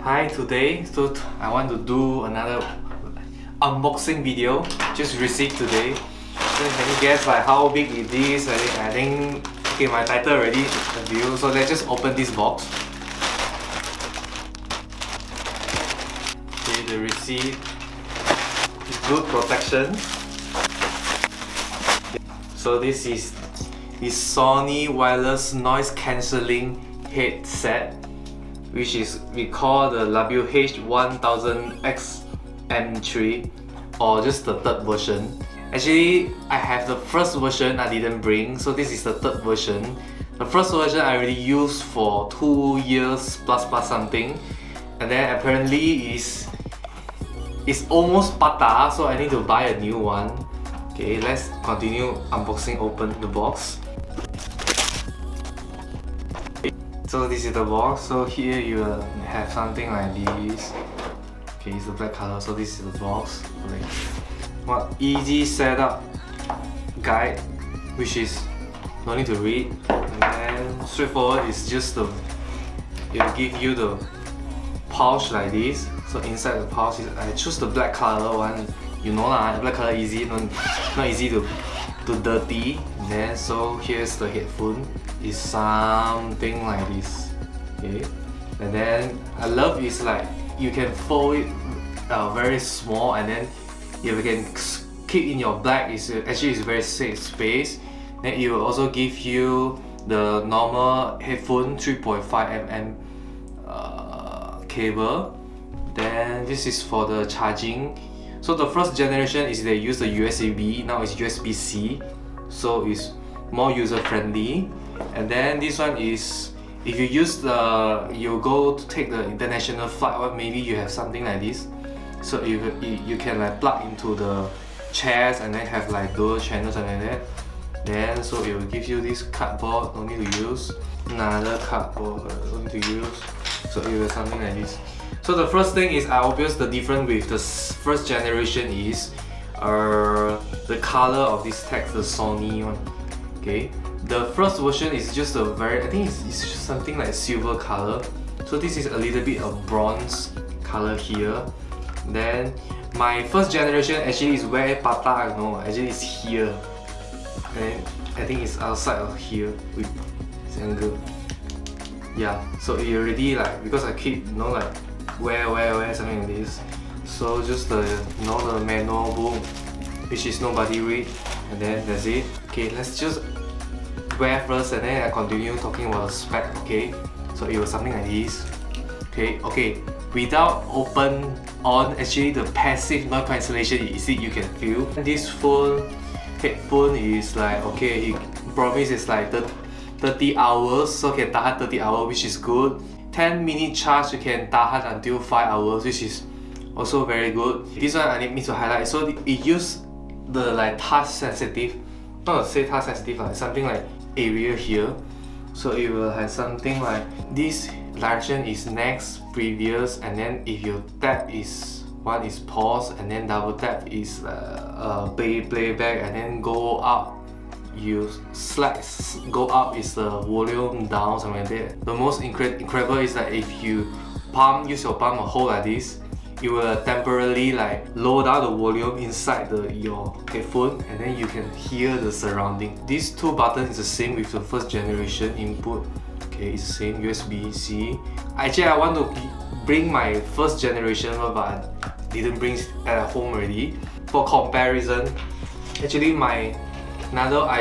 Hi, today I want to do another unboxing video. Just received today. So can you guess like how big it is? I think okay, my title already review. So let's just open this box. Okay, the receipt. Good protection. So this is the Sony wireless noise cancelling headset, which is we call the WH-1000XM3, or just the third version. Actually, I have the first version I didn't bring, so this is the third version. The first version I already used for 2 years plus something, and then apparently it's almost patah, so I need to buy a new one. Okay, let's continue unboxing. Open the box. So this is the box. So here you have something like this. Okay, it's the black color. So this is the box. Okay. What easy setup guide, which is no need to read, and then straightforward is just the it will give you the pouch like this. So inside the pouch, I choose the black color one. You know lah, black color easy, not easy to dirty. And then so here's the headphone. It's something like this. Okay, and then I love is like you can fold it very small, and then if you can keep in your bag, it's very safe space. Then it will also give you the normal headphone 3.5mm cable. Then this is for the charging. So the first generation is they use the USB, now it's USB-C, so it's more user-friendly. And then this one is, if you use you go to take the international flight, or maybe you have something like this. So you can like plug into the chairs and then have like dual channels and like that. Then so it will give you this cardboard, no need to use. Another cardboard, no need to use. So it will something like this. So the first thing is obvious the difference with the first generation is the color of this text, the Sony one. Okay, the first version is just a I think it's just something like silver color. So this is a little bit of bronze color here. Then my first generation actually is where patah, you know, actually it's here. And I think it's outside of here with this angle. Yeah, so it already like, because I keep, you know, like where something like this. So just the the manual book, which is nobody read, and then that's it. Okay, let's just wear first, and then I continue talking about the spec. Okay, so it was something like this. Okay, without open on, actually the passive noise cancellation, you can feel. This headphone is like, okay, it promises like 30 hours, so can tahan 30 hours, which is good. 10-minute charge, you can tahan until 5 hours, which is also very good. This one I need me to highlight. So it uses the like touch sensitive, not to say touch sensitive, like something like area here. So it will have something like this direction is next, previous, and then if you tap is one is pause, and then double tap is playback, and then go up. You go up is the volume down, something like that. The most incredible is that if you use your palm and hold like this, it will temporarily like lower down the volume inside your headphone, and then you can hear the surrounding. These two buttons is the same with the first generation input. Okay, it's the same USB-C. Actually, I want to bring my first generation one, but I didn't bring it at home already. For comparison, actually my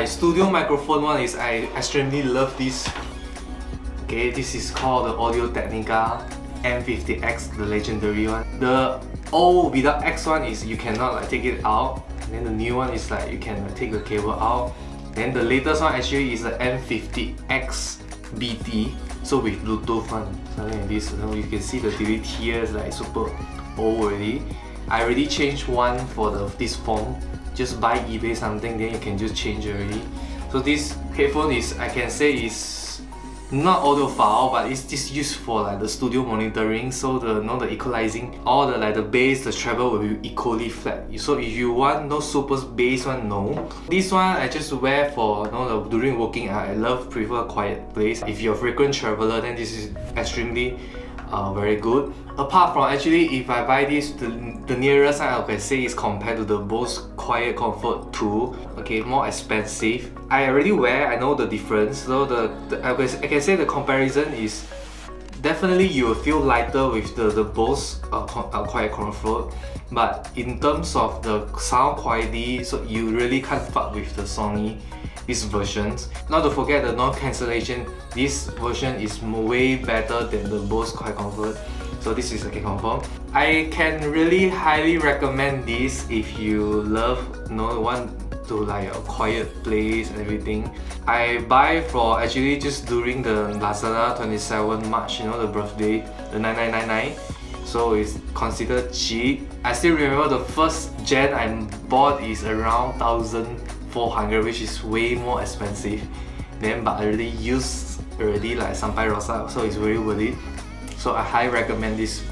studio microphone one is I extremely love this. Okay, this is called the Audio-Technica M50X, the legendary one. The O without X one is you cannot like take it out. And then the new one is like you can take the cable out. Then the latest one actually is the M50X BT. So with Bluetooth one, something like this. So you can see the delete here is like super old already. I already changed one for this phone. Just buy eBay something, then you can just change already. So this headphone is, I can say, is not audiophile, but it's just used for like the studio monitoring. So the equalizing, all the like the bass, the treble will be equally flat. So if you want no super bass one, no. This one I just wear for during working. I prefer quiet place. If you're a frequent traveler, then this is extremely very good. Apart from actually, if I buy this, the nearest I can say is compared to the Bose Quiet Comfort 2. Okay, more expensive. I already wear, I know the difference. So I can say the comparison is definitely you will feel lighter with the Bose Quiet Comfort. But in terms of the sound quality, so you really can't fuck with the Sony. These versions. Not to forget the non-cancellation, this version is way better than the Bose Quiet Comfort. So this is confirm. I can really highly recommend this if you love, want to like a quiet place and everything. I buy for actually just during the Lazada 27 March, the birthday, the 9999. So it's considered cheap. I still remember the first gen I bought is around 1,400, which is way more expensive. But I already used like Sampai Rosa, so it's very worth it. So I highly recommend this